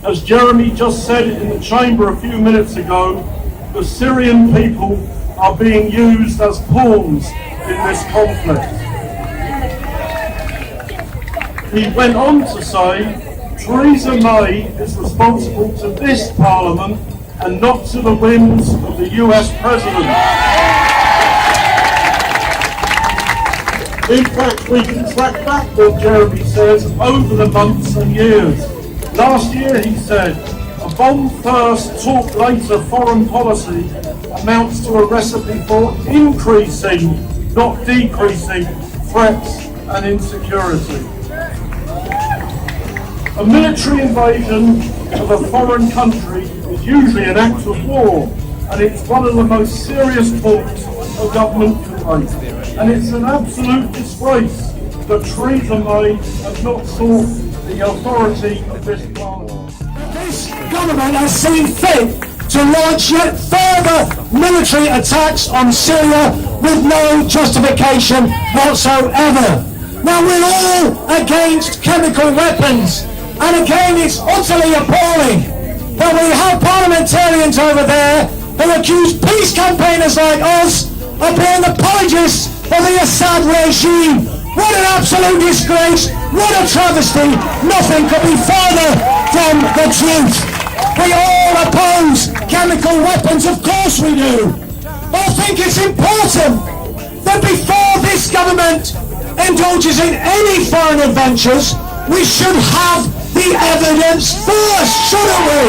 As Jeremy just said in the chamber a few minutes ago, the Syrian people are being used as pawns in this conflict. He went on to say, Theresa May is responsible to this Parliament and not to the whims of the US President. In fact, we can track back what Jeremy says over the months and years. Last year he said, a bomb first, talk later foreign policy amounts to a recipe for increasing, not decreasing, threats and insecurity. A military invasion of a foreign country is usually an act of war, and it's one of the most serious faults a government can make. And it's an absolute disgrace that Theresa May has not sought the authority of this Parliament. This government has seen fit to launch yet further military attacks on Syria with no justification whatsoever. Now, we're all against chemical weapons, and again it's utterly appalling that we have parliamentarians over there who accuse peace campaigners like us of being apologists for the Assad regime. What an absolute disgrace, what a travesty. Nothing could be further from the truth. We all oppose chemical weapons, of course we do. But I think it's important that before this government indulges in any foreign adventures, we should have the evidence first, shouldn't we?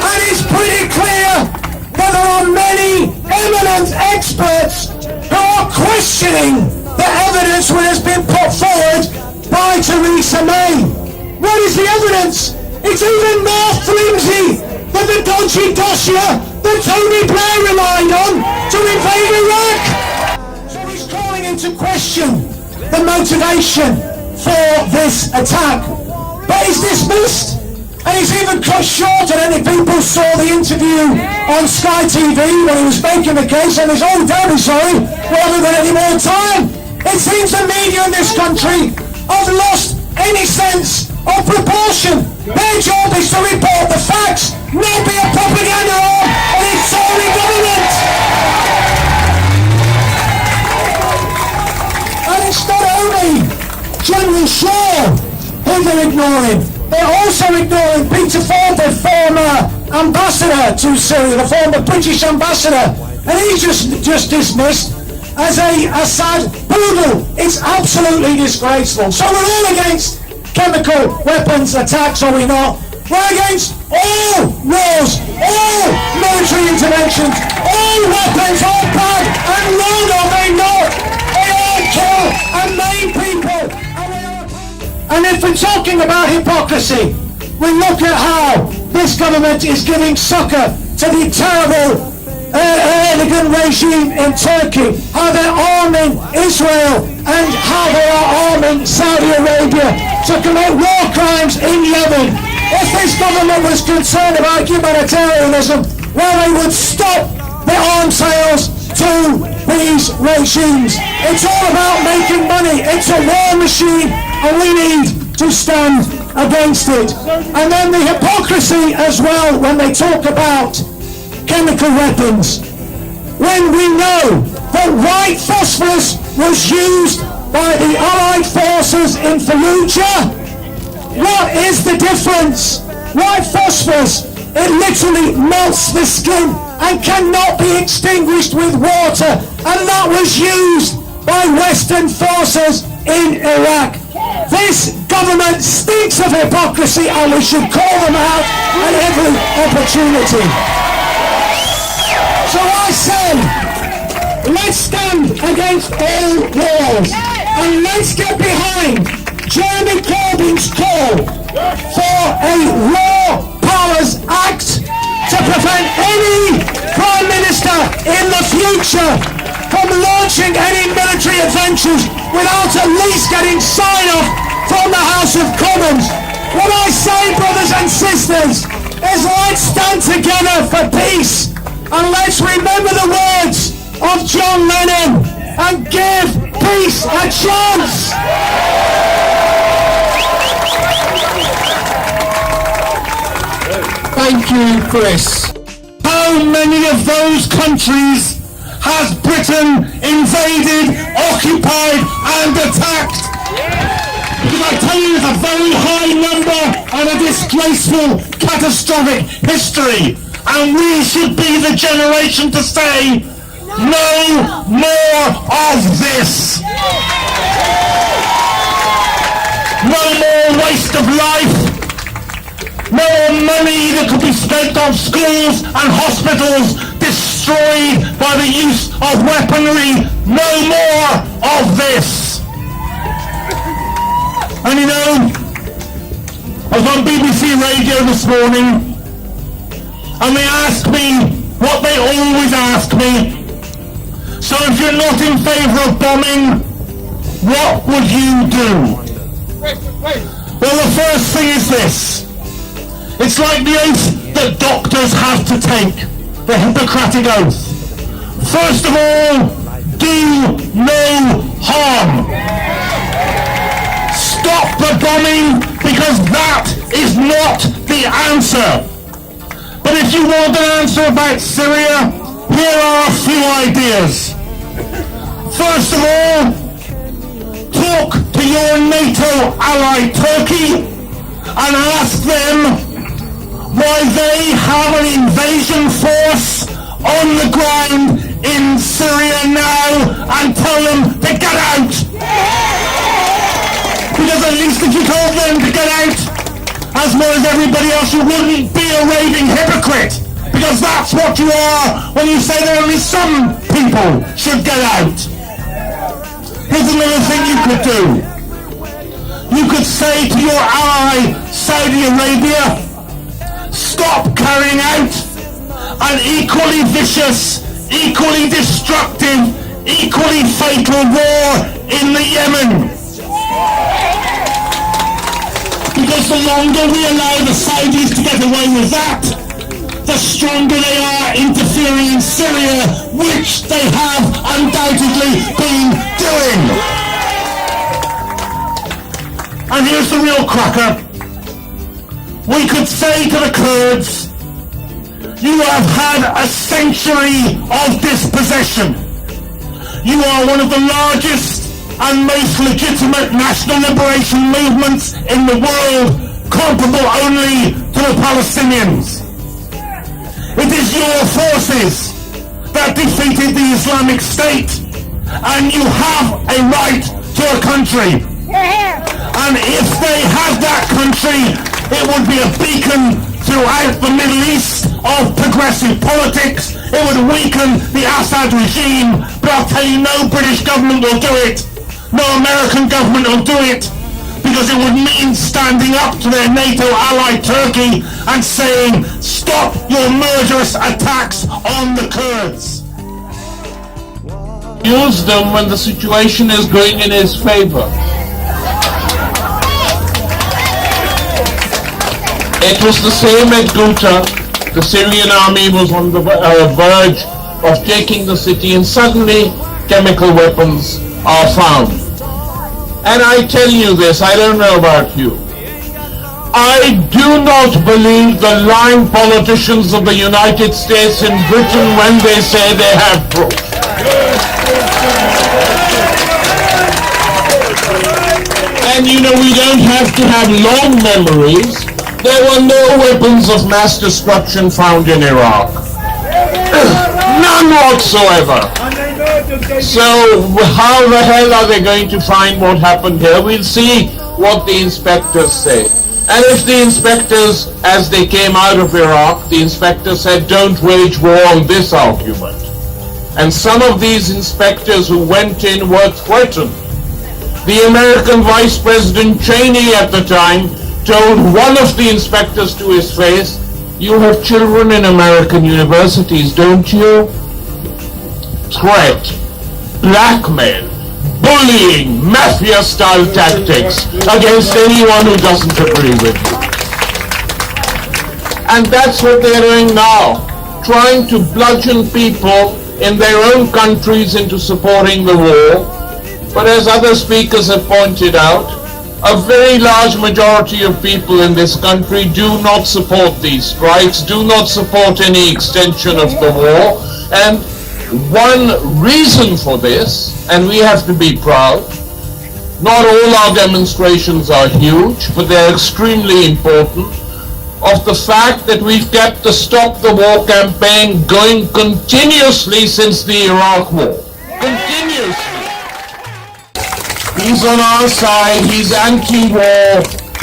And it's pretty clear that there are many eminent experts who are questioning the evidence which has been put forward by Theresa May. What is the evidence? It's even more flimsy than the dodgy dossier that Tony Blair relied on to invade Iraq. So he's calling into question the motivation for this attack. But he's dismissed, and he's even cut short, and any people saw the interview on Sky TV when he was making the case, and he's, oh, very sorry, rather than any more time. It seems the media in this country have lost any sense of proportion. Their job is to report the facts, not be a propaganda arm of its sorry government. And it's not only General Shaw who they're ignoring. They're also ignoring Peter Ford, the former ambassador to Syria, the former British ambassador, and he's just dismissed as a Assad poodle. It's absolutely disgraceful. So we're all against chemical weapons attacks, are we not? We're against all wars, all military interventions, all weapons, all bad and wrong, are they not? They all kill and maim people. And if we're talking about hypocrisy, we look at how this government is giving succor to the terrible Erdogan regime in Turkey, how they're arming Israel and how they are arming Saudi Arabia to commit war crimes in Yemen. If this government was concerned about humanitarianism, well, they would stop the arms sales to these regimes. It's all about making money. It's a war machine, and we need to stand against it. And then the hypocrisy as well when they talk about chemical weapons. When we know that white phosphorus was used by the Allied forces in Fallujah, what is the difference? White phosphorus, it literally melts the skin and cannot be extinguished with water, and that was used by Western forces in Iraq. This government stinks of hypocrisy, and we should call them out at every opportunity. So I say, let's stand against all wars, and let's get behind Jeremy Corbyn's call for a Raw Powers Act to prevent any Prime Minister in the future from launching any military adventures without at least getting sign-off from the House of Commons. What I say, brothers and sisters, is let's stand together for peace, and let's remember the words of John Lennon and give peace a chance. Thank you, Chris. How many of those countries has Britain invaded, occupied and attacked? Because I tell you, it's a very high number and a disgraceful, catastrophic history. And we should be the generation to say, no more of this. No more waste of life. No more money that could be spent on schools and hospitals destroyed by the use of weaponry. No more of this. And you know, I was on BBC Radio this morning, and they asked me what they always ask me. So if you're not in favour of bombing, what would you do? Well, the first thing is this. It's like the oath that doctors have to take, the Hippocratic Oath. First of all, do no harm. Stop the bombing, because that is not the answer. But if you want an answer about Syria, here are a few ideas. First of all, talk to your NATO ally Turkey and ask them why they have an invasion force on the ground in Syria now, and tell them to get out. Because at least if you told them to get out, as well as everybody else, you wouldn't be a raving hypocrite. Because that's what you are when you say that only some people should get out. Here's another thing you could do. You could say to your ally, Saudi Arabia, stop carrying out an equally vicious, equally destructive, equally fatal war in the Yemen. Because the longer we allow the Saudis to get away with that, the stronger they are interfering in Syria, which they have undoubtedly been doing. And here's the real cracker. We could say to the Kurds, you have had a century of dispossession. You are one of the largest and most legitimate national liberation movements in the world, comparable only to the Palestinians. It is your forces that defeated the Islamic State, and you have a right to a country. And if they had that country, it would be a beacon throughout the Middle East of progressive politics. It would weaken the Assad regime, but I'll tell you, no British government will do it. No American government will do it, because it would mean standing up to their NATO ally Turkey and saying, stop your murderous attacks on the Kurds. Use them when the situation is going in his favor. It was the same at Ghouta. The Syrian army was on the verge of taking the city, and suddenly chemical weapons are found. And I tell you this, I don't know about you. I do not believe the lying politicians of the United States and Britain when they say they have proof. And you know, we don't have to have long memories. There were no weapons of mass destruction found in Iraq. None whatsoever. So how the hell are they going to find what happened here? We'll see what the inspectors say. And if the inspectors, as they came out of Iraq, the inspectors said, don't wage war on this argument. And some of these inspectors who went in were threatened. The American Vice President Cheney at the time told one of the inspectors to his face, you have children in American universities, don't you? Threat, blackmail, bullying, mafia-style tactics against anyone who doesn't agree with you. And that's what they're doing now, trying to bludgeon people in their own countries into supporting the war. But as other speakers have pointed out, a very large majority of people in this country do not support these strikes, do not support any extension of the war. And one reason for this, and we have to be proud, not all our demonstrations are huge, but they're extremely important, of the fact that we've kept the Stop the War campaign going continuously since the Iraq War. Continuously. He's on our side, he's anti-war,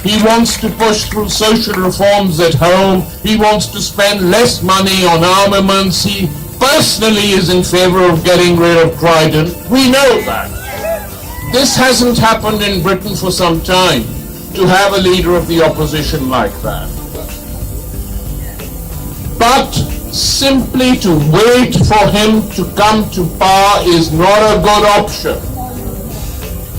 he wants to push through social reforms at home, he wants to spend less money on armaments, he personally is in favor of getting rid of Trident. We know that. This hasn't happened in Britain for some time, to have a leader of the opposition like that. But simply to wait for him to come to power is not a good option.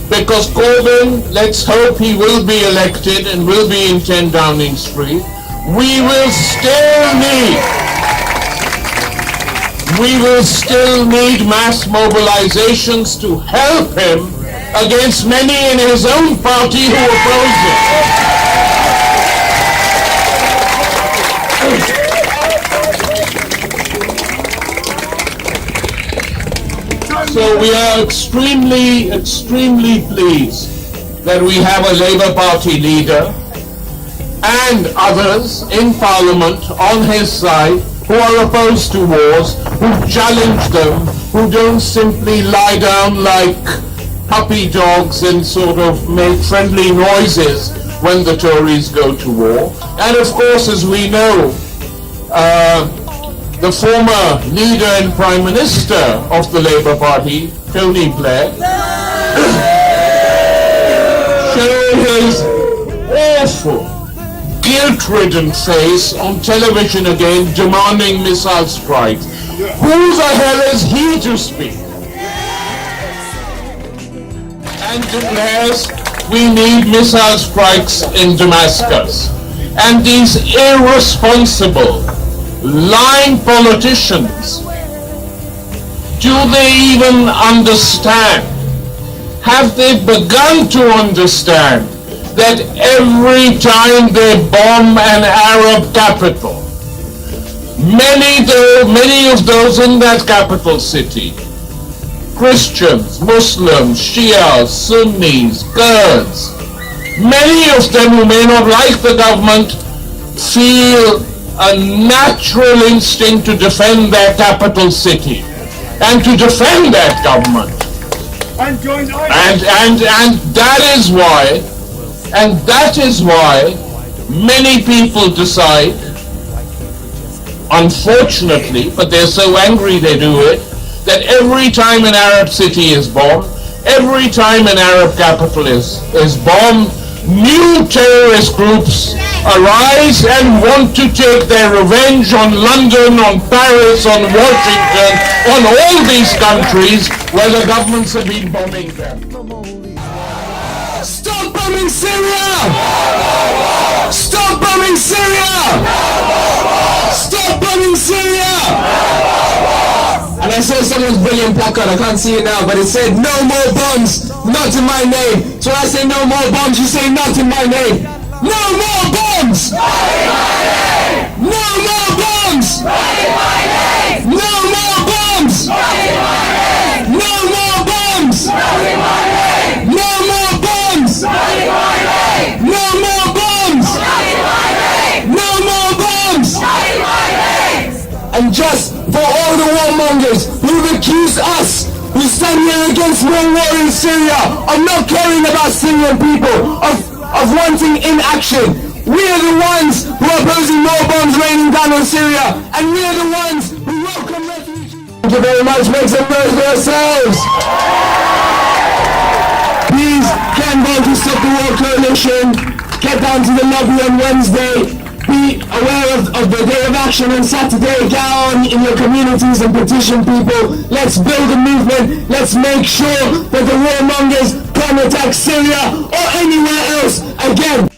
Because Corbyn, let's hope he will be elected and will be in 10 Downing Street. We will still need mass mobilizations to help him against many in his own party who oppose him. So we are extremely pleased that we have a Labour Party leader and others in Parliament on his side who are opposed to wars, who challenge them, who don't simply lie down like puppy dogs and sort of make friendly noises when the Tories go to war. And of course, as we know, the former leader and Prime Minister of the Labour Party, Tony Blair, showed his awful, guilt-ridden face on television again, demanding missile strikes. Who the hell is he to speak? And declares we need missile strikes in Damascus. And these irresponsible, lying politicians, do they even understand? Have they begun to understand that every time they bomb an Arab capital, many of those in that capital city, Christians, Muslims, Shias, Sunnis, Kurds, many of them who may not like the government feel a natural instinct to defend their capital city and to defend that government. And that is why many people decide, unfortunately, but they're so angry they do it, that every time an Arab city is bombed, every time an Arab capital is bombed, new terrorist groups arise and want to take their revenge on London, on Paris, on Washington, on all these countries where the governments have been bombing them. Stop bombing Syria! Stop bombing Syria! Stop bombing Syria! And I saw someone's brilliant placard, I can't see it now, but it said, "No more bombs, not in my name." So I say, "No more bombs," you say, "Not in my name." No more bombs! Not in my name! No more bombs! Not in my name! No more bombs! Not in my name! No more bombs! Not in my name! No more bombs! Not in my name! No more bombs! Not in my name! No more bombs! Not in my name! And just for all the warmongers who've accused us, who stand here against more war in Syria, of not caring about Syrian people, of wanting inaction. We are the ones who are opposing more bombs raining down on Syria, and we are the ones who welcome refugees. Thank you very much. Make some noise for yourselves. Please get involved with Stop the War Coalition. Get down to the lobby on Wednesday. Be aware of the day of action on Saturday. Get on in your communities and petition people. Let's build a movement. Let's make sure that the warmongers can't attack Syria or anywhere else again.